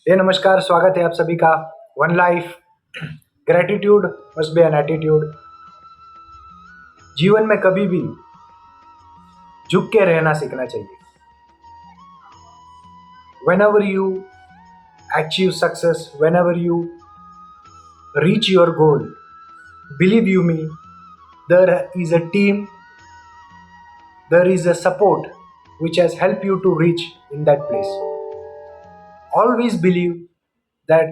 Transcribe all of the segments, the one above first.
नमस्कार, स्वागत है आप सभी का। One life, gratitude must be an attitude. जीवन में कभी भी झुक के रहना सीखना चाहिए। When ever you achieve success, when ever you reach your goal, believe you me, there is a team, there is a support which has helped you to reach in that place. Always believe that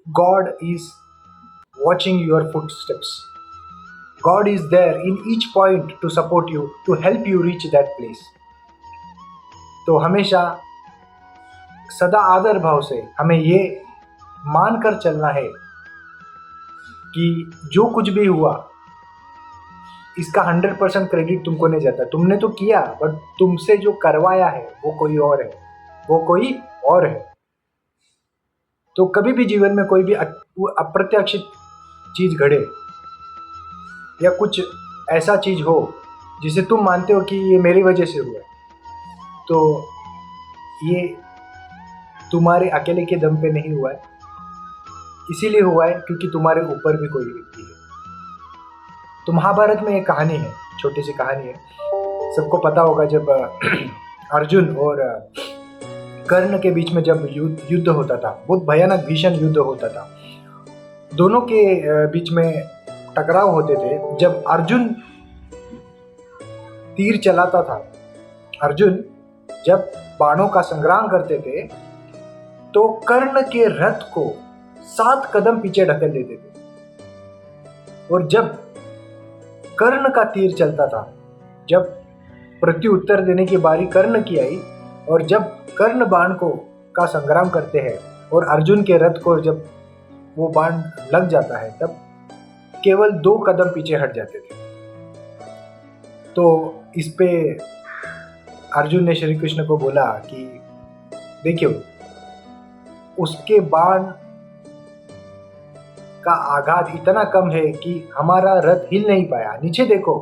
God is watching your footsteps. God is there in each point to support you, to help you reach that place. तो हमेशा सदा आदर भाव से हमें ये मानकर चलना है कि जो कुछ भी हुआ इसका 100% क्रेडिट तुमको नहीं जाता। तुमने तो किया, बट तुमसे जो करवाया है वो कोई और है, वो कोई और है। तो कभी भी जीवन में कोई भी अप्रत्याशित चीज घड़े या कुछ ऐसा चीज हो जिसे तुम मानते हो कि ये मेरी वजह से हुआ, तो ये तुम्हारे अकेले के दम पे नहीं हुआ है। इसीलिए हुआ है क्योंकि तुम्हारे ऊपर भी कोई व्यक्ति है। तो महाभारत में एक कहानी है, छोटी सी कहानी है, सबको पता होगा। जब अर्जुन और कर्ण के बीच में जब युद्ध होता था, बहुत भयानक भीषण युद्ध होता था, दोनों के बीच में टकराव होते थे। जब अर्जुन तीर चलाता था, अर्जुन जब बाणों का संग्राम करते थे, तो कर्ण के रथ को 7 कदम पीछे ढकेल देते थे। और जब कर्ण का तीर चलता था, जब प्रत्युत्तर देने की बारी कर्ण की आई, और जब कर्ण बाण का संग्राम करते हैं और अर्जुन के रथ को जब वो बाण लग जाता है, तब केवल 2 कदम पीछे हट जाते थे। तो इस पे अर्जुन ने श्री कृष्ण को बोला कि देखियो, उसके बाण का आघात इतना कम है कि हमारा रथ हिल नहीं पाया। नीचे देखो,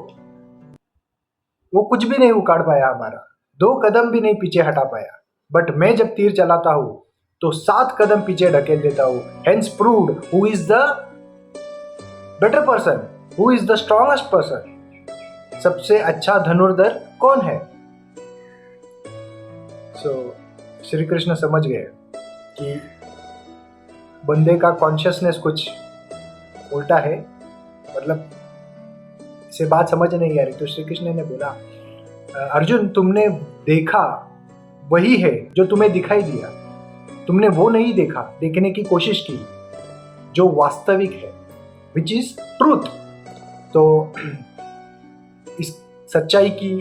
वो कुछ भी नहीं उखाड़ पाया, हमारा 2 कदम भी नहीं पीछे हटा पाया। बट मैं जब तीर चलाता हूं तो 7 कदम पीछे ढकेल देता हूं। Hence proved who is the better person, who is the strongest person. सबसे अच्छा धनुर्धर कौन है? श्री कृष्ण समझ गए कि बंदे का कॉन्शियसनेस कुछ उल्टा है, मतलब इसे बात समझ नहीं आ रही। तो श्री कृष्ण ने बोला, अर्जुन, तुमने देखा वही है जो तुम्हें दिखाई दिया, तुमने वो नहीं देखा, देखने की कोशिश की जो वास्तविक है, विच इज ट्रूथ। तो इस सच्चाई की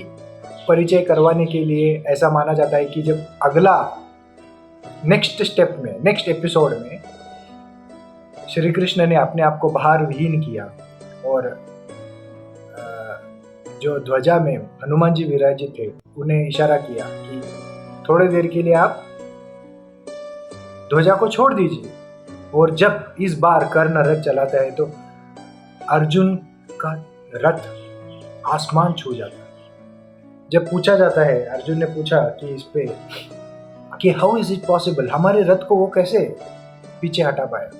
परिचय करवाने के लिए ऐसा माना जाता है कि जब अगला नेक्स्ट स्टेप में, नेक्स्ट एपिसोड में श्री कृष्ण ने अपने आप को बाहर विहीन किया और जो ध्वजा में हनुमान जी विराजित थे उन्हें इशारा किया कि थोड़ी देर के लिए आप ध्वजा को छोड़ दीजिए। और जब इस बार कर्ण रथ चलाता है तो अर्जुन का रथ आसमान छू जाता है। जब पूछा जाता है, अर्जुन ने पूछा कि इस पे कि हाउ इज इट पॉसिबल, हमारे रथ को वो कैसे पीछे हटा पाया?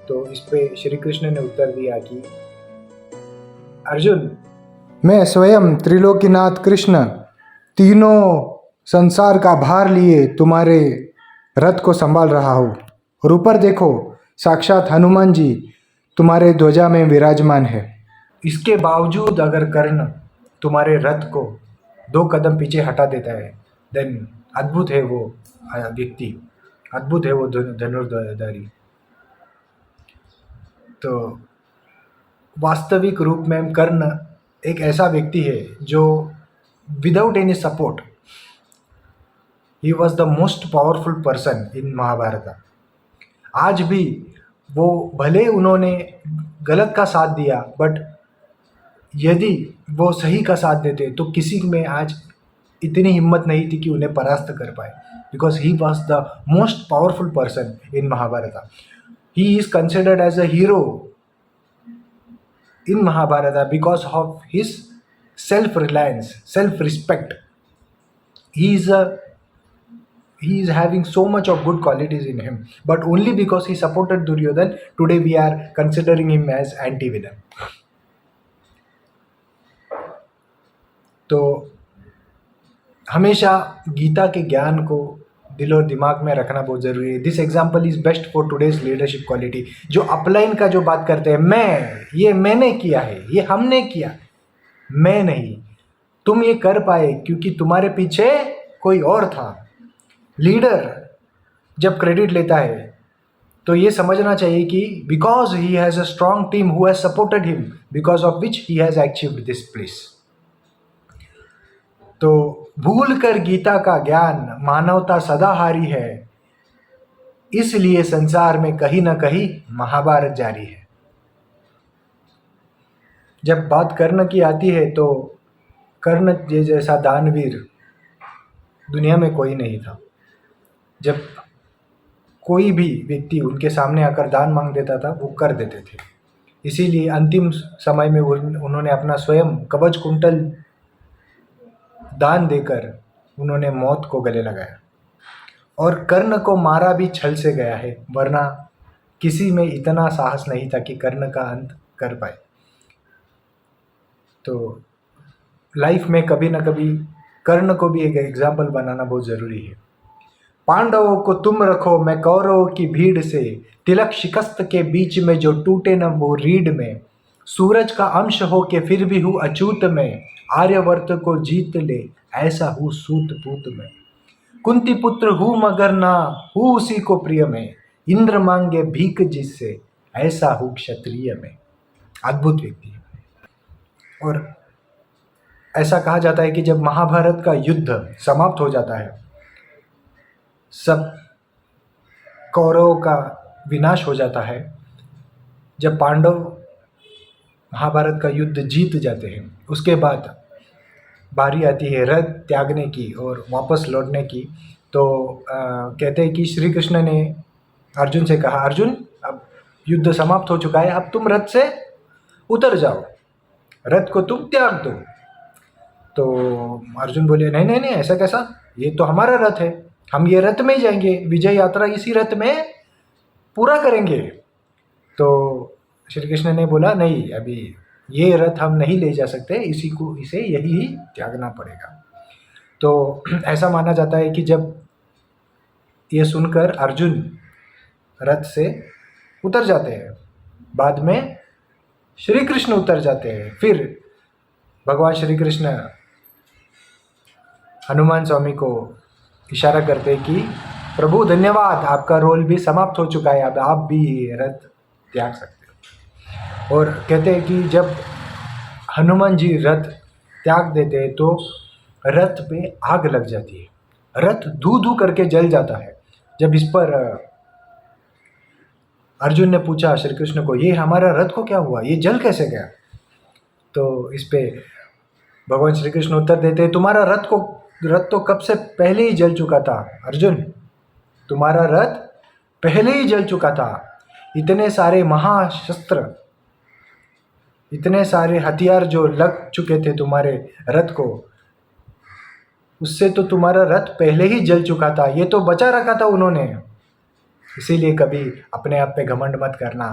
तो इस पे श्री कृष्ण ने उत्तर दिया कि अर्जुन, मैं स्वयं त्रिलोकीनाथ कृष्ण तीनों संसार का भार लिए तुम्हारे रथ को संभाल रहा हूँ, और ऊपर देखो, साक्षात हनुमान जी तुम्हारे ध्वजा में विराजमान है। इसके बावजूद अगर कर्ण तुम्हारे रथ को 2 कदम पीछे हटा देता है, देन अद्भुत है वो व्यक्ति, अद्भुत है वो धनुर्धारी। तो वास्तविक रूप में कर्ण एक ऐसा व्यक्ति है जो without any support, he was the most powerful person in Mahabharata. आज भी वो, भले उन्होंने गलत का साथ दिया, बट यदि वो सही का साथ देते तो किसी में आज इतनी हिम्मत नहीं थी कि उन्हें परास्त कर पाए, because he was the most powerful person in Mahabharata. He is considered as a hero in Mahabharata because of his self-reliance, self-respect. He is a he is having so much of good qualities in him, but only because he supported Duryodhan, today we are considering him as anti-villain. तो हमेशा गीता के ज्ञान को दिल और दिमाग में रखना बहुत ज़रूरी है. This example is best for today's leadership quality. जो अपलाइन का जो बात करते हैं, मैं, ये मैंने किया है, ये हमने किया, मैं नहीं. तुम ये कर पाए क्योंकि तुम्हारे पीछे कोई और था. लीडर जब क्रेडिट लेता है तो ये समझना चाहिए कि because he has a strong team who has supported him, because of which he has achieved this place. तो भूल कर गीता का ज्ञान मानवता सदाहारी है, इसलिए संसार में कहीं ना कहीं महाभारत जारी है. जब बात कर्ण की आती है तो कर्ण जैसा दानवीर दुनिया में कोई नहीं था. जब कोई भी व्यक्ति उनके सामने आकर दान मांग देता था, वो कर देते थे. इसीलिए अंतिम समय में उन्होंने अपना स्वयं कवच कुंडल दान देकर उन्होंने मौत को गले लगाया. और कर्ण को मारा भी छल से गया है, वरना किसी में इतना साहस नहीं था कि कर्ण का अंत कर पाए. तो लाइफ में कभी ना कभी कर्ण को भी एक एग्जाम्पल बनाना बहुत ज़रूरी है. पांडवों को तुम रखो मैं कौरवों की भीड़ से, तिलक शिकस्त के बीच में जो टूटे न वो रीढ़ में, सूरज का अंश हो के फिर भी हूँ अछूत में, आर्यवर्त को जीत ले ऐसा हूँ सूत पूत में, कुंती पुत्र हूँ मगर ना हूँ उसी को प्रिय में, इंद्र मांगे भीख जिससे ऐसा हूँ क्षत्रिय में. अद्भुत व्यक्ति. और ऐसा कहा जाता है कि जब महाभारत का युद्ध समाप्त हो जाता है, सब कौरवों का विनाश हो जाता है, जब पांडव महाभारत का युद्ध जीत जाते हैं, उसके बाद बारी आती है रथ त्यागने की और वापस लौटने की. तो कहते हैं कि श्री कृष्ण ने अर्जुन से कहा, अर्जुन अब युद्ध समाप्त हो चुका है, अब तुम रथ से उतर जाओ, रथ को तुम त्याग दो. तो अर्जुन बोले, नहीं नहीं नहीं, ऐसा कैसा, ये तो हमारा रथ है, हम ये रथ में ही जाएंगे, विजय यात्रा इसी रथ में पूरा करेंगे. तो श्री कृष्ण ने बोला, नहीं, अभी ये रथ हम नहीं ले जा सकते, इसे यही त्यागना पड़ेगा. तो ऐसा माना जाता है कि जब ये सुनकर अर्जुन रथ से उतर जाते हैं, बाद में श्री कृष्ण उतर जाते हैं, फिर भगवान श्री कृष्ण हनुमान स्वामी को इशारा करते हैं कि प्रभु धन्यवाद, आपका रोल भी समाप्त हो चुका है, अब आप भी रथ त्याग सकते हो. और कहते हैं कि जब हनुमान जी रथ त्याग देते हैं तो रथ पे आग लग जाती है, रथ धू धू करके जल जाता है. जब इस पर अर्जुन ने पूछा श्री कृष्ण को, ये हमारा रथ को क्या हुआ, ये जल कैसे गया? तो इस पे भगवान श्री कृष्ण उत्तर देते हैं, तुम्हारा रथ तो कब से पहले ही जल चुका था अर्जुन, तुम्हारा रथ पहले ही जल चुका था. इतने सारे महाशस्त्र, इतने सारे हथियार जो लग चुके थे तुम्हारे रथ को, उससे तो तुम्हारा रथ पहले ही जल चुका था, ये तो बचा रखा था उन्होंने. इसीलिए कभी अपने आप पे घमंड मत करना.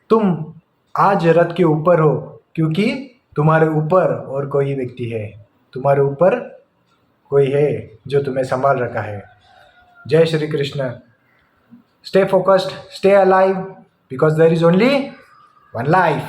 तुम आज रथ के ऊपर हो क्योंकि तुम्हारे ऊपर और कोई व्यक्ति है, तुम्हारे ऊपर कोई है जो तुम्हें संभाल रखा है. जय Shri Krishna. Stay focused, stay alive, because there is only one life.